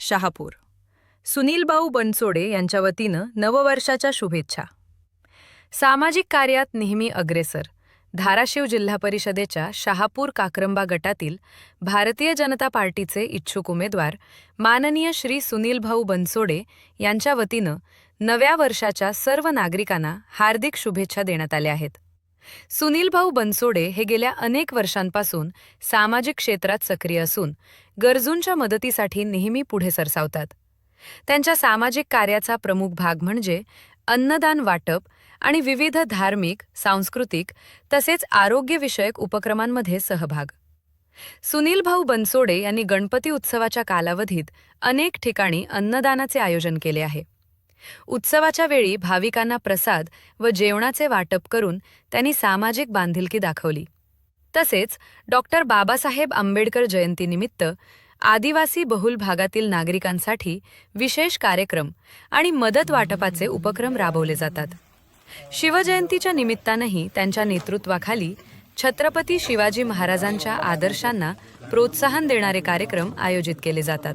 शहापूर. सुनीलभाऊ बनसोडे यांच्या वतीनं नववर्षाच्या शुभेच्छा. सामाजिक कार्यात नेहमी अग्रेसर धाराशिव जिल्हा परिषदेच्या शहापूर काक्रंबा गटातील भारतीय जनता पार्टीचे इच्छुक उमेदवार माननीय श्री सुनीलभाऊ बनसोडे यांच्या वतीनं नव्या वर्षाच्या सर्व नागरिकांना हार्दिक शुभेच्छा देण्यात आल्या आहेत. सुनीलभाऊ बनसोडे हे गेल्या अनेक वर्षांपासून सामाजिक क्षेत्रात सक्रिय असून गरजूंच्या मदतीसाठी नेहमी पुढे सरसावतात. त्यांच्या सामाजिक कार्याचा प्रमुख भाग म्हणजे अन्नदान वाटप आणि विविध धार्मिक, सांस्कृतिक तसेच आरोग्यविषयक उपक्रमांमध्ये सहभाग. सुनीलभाऊ बनसोडे यांनी गणपती उत्सवाच्या कालावधीत अनेक ठिकाणी अन्नदानाचे आयोजन केले आहे. उत्सवाच्या वेळी भाविकांना प्रसाद व जेवणाचे वाटप करून त्यांनी सामाजिक बांधिलकी दाखवली. तसेच डॉक्टर बाबासाहेब आंबेडकर जयंतीनिमित्त आदिवासी बहुल भागातील नागरिकांसाठी विशेष कार्यक्रम आणि मदत वाटपाचे उपक्रम राबवले जातात. शिवजयंतीच्या निमित्तानंही त्यांच्या नेतृत्वाखाली छत्रपती शिवाजी महाराजांच्या आदर्शांना प्रोत्साहन देणारे कार्यक्रम आयोजित केले जातात.